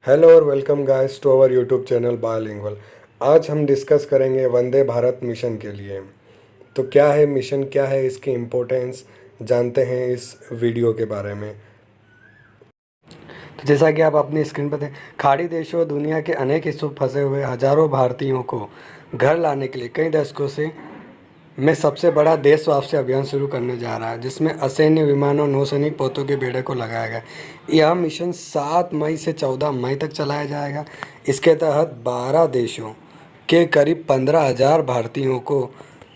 Hello और welcome guys to our YouTube channel bilingual. आज हम डिस्कस करेंगे वंदे भारत मिशन के लिए। तो क्या है मिशन, क्या है इसकी इम्पोर्टेंस, जानते हैं इस वीडियो के बारे में। तो जैसा कि आप अपनी स्क्रीन पर देखें, खाड़ी देशों और दुनिया के अनेक हिस्सों में फंसे हुए हजारों भारतीयों को घर लाने के लिए कई दशकों से सबसे बड़ा देश वापसी अभियान शुरू करने जा रहा है, जिसमें असैन्य विमानों नौसैनिक पोतों के बेड़े को लगाया गया। यह मिशन 7 मई से 14 मई तक चलाया जाएगा। इसके तहत 12 देशों के करीब 15,000 भारतीयों को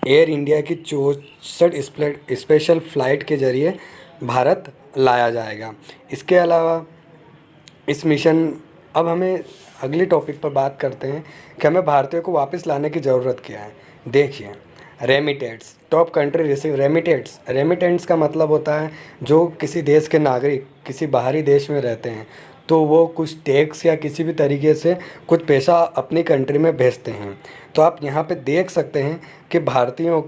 एयर इंडिया की 64 स्पेशल फ्लाइट के जरिए भारत लाया जाएगा। इसके अलावा इस मिशन अब हमें अगली टॉपिक पर बात करते हैं कि हमें भारतीयों को वापस लाने की ज़रूरत क्या है। देखिए, रेमिटेंट्स, टॉप कंट्री रिसीव रेमिटेंट्स। रेमिटेंट्स का मतलब होता है जो किसी देश के नागरिक किसी बाहरी देश में रहते हैं तो वो कुछ टैक्स या किसी भी तरीके से कुछ पैसा अपनी कंट्री में भेजते हैं। तो आप यहाँ पे देख सकते हैं कि भारतीयों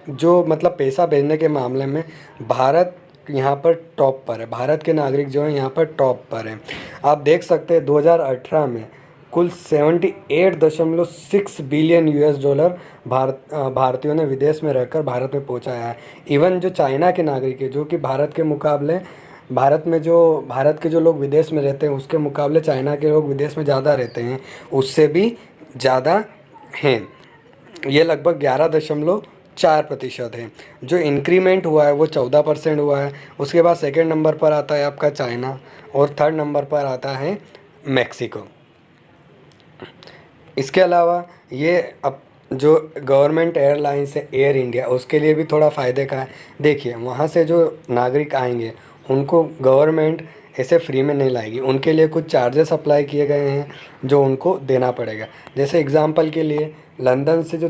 जो मतलब पैसा भेजने के मामले में भारत यहाँ पर टॉप पर है। भारत के नागरिक जो हैं यहाँ पर टॉप पर हैं। आप देख सकते हैं 2018 में कुल 78.6 बिलियन $US भारतीयों ने विदेश में रहकर भारत में पहुँचाया है। इवन जो चाइना के नागरिक है, जो कि भारत के मुकाबले भारत के जो लोग विदेश में रहते हैं उसके मुकाबले चाइना के लोग विदेश में ज़्यादा रहते हैं, उससे भी ज़्यादा हैं। ये लगभग 11.4% है। जो इंक्रीमेंट हुआ है वो 14% हुआ है। उसके बाद सेकंड नंबर पर आता है आपका चाइना और थर्ड नंबर पर आता है मैक्सिको। इसके अलावा ये अब जो गवर्नमेंट एयरलाइंस है एयर इंडिया, उसके लिए भी थोड़ा फ़ायदे का है। देखिए, वहाँ से जो नागरिक आएंगे उनको गवर्नमेंट ऐसे फ्री में नहीं लाएगी, उनके लिए कुछ चार्जेस अप्लाई किए गए हैं जो उनको देना पड़ेगा। जैसे एग्ज़ाम्पल के लिए लंदन से जो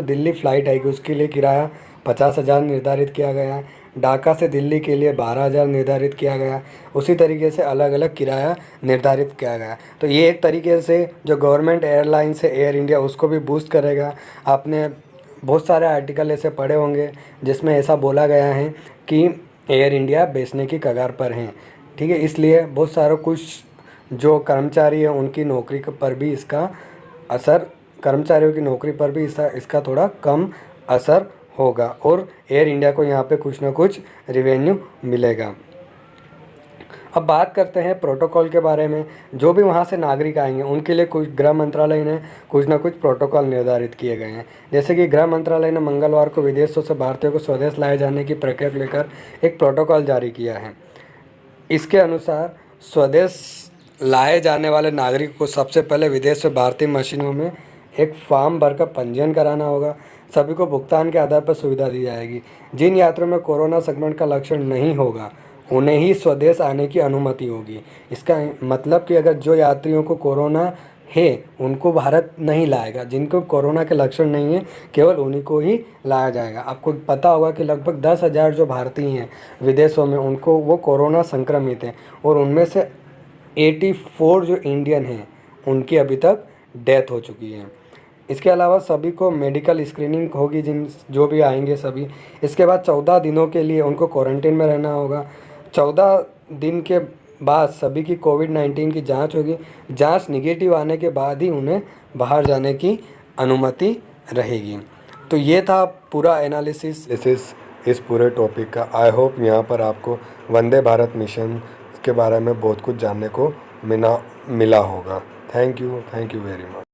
दिल्ली फ़्लाइट आएगी उसके लिए किराया 50,000 निर्धारित किया गया है। ढाका से दिल्ली के लिए 12,000 निर्धारित किया गया। उसी तरीके से अलग अलग किराया निर्धारित किया गया। तो ये एक तरीके से जो गवर्नमेंट एयरलाइंस है एयर इंडिया, उसको भी बूस्ट करेगा। आपने बहुत सारे आर्टिकल ऐसे पढ़े होंगे जिसमें ऐसा बोला गया है कि एयर इंडिया बेचने की कगार पर हैं। ठीक है, इसलिए बहुत सारे कुछ जो कर्मचारी हैं उनकी नौकरी पर भी इसका असर, कर्मचारियों की नौकरी पर भी इसका थोड़ा कम असर होगा और एयर इंडिया को यहाँ पे कुछ ना कुछ रिवेन्यू मिलेगा। अब बात करते हैं प्रोटोकॉल के बारे में। जो भी वहाँ से नागरिक आएंगे उनके लिए कुछ गृह मंत्रालय ने कुछ ना कुछ प्रोटोकॉल निर्धारित किए गए हैं। जैसे कि गृह मंत्रालय ने मंगलवार को विदेशों से भारतीयों को स्वदेश लाए जाने की प्रक्रिया को लेकर एक प्रोटोकॉल जारी किया है। इसके अनुसार स्वदेश लाए जाने वाले नागरिक को सबसे पहले विदेश से भारतीय मशीनों में एक फॉर्म भरकर पंजीयन कराना होगा। सभी को भुगतान के आधार पर सुविधा दी जाएगी। जिन यात्रियों में कोरोना संक्रमण का लक्षण नहीं होगा उन्हें ही स्वदेश आने की अनुमति होगी। इसका मतलब कि अगर जो यात्रियों को कोरोना है उनको भारत नहीं लाएगा, जिनको कोरोना के लक्षण नहीं है केवल उन्हीं को ही लाया जाएगा। आपको पता होगा कि लगभग 10,000 जो भारतीय हैं विदेशों में उनको वो कोरोना संक्रमित हैं और उनमें से 84 जो इंडियन हैं उनकी अभी तक डेथ हो चुकी है। इसके अलावा सभी को मेडिकल स्क्रीनिंग होगी, जो भी आएंगे सभी। इसके बाद 14 दिनों के लिए उनको क्वारंटीन में रहना होगा। 14 दिन के बाद सभी की कोविड-19 की जांच होगी। जांच निगेटिव आने के बाद ही उन्हें बाहर जाने की अनुमति रहेगी। तो ये था पूरा एनालिसिस इस पूरे टॉपिक का। आई होप यहाँ पर आपको वंदे भारत मिशन के बारे में बहुत कुछ जानने को मिला होगा। Thank you very much.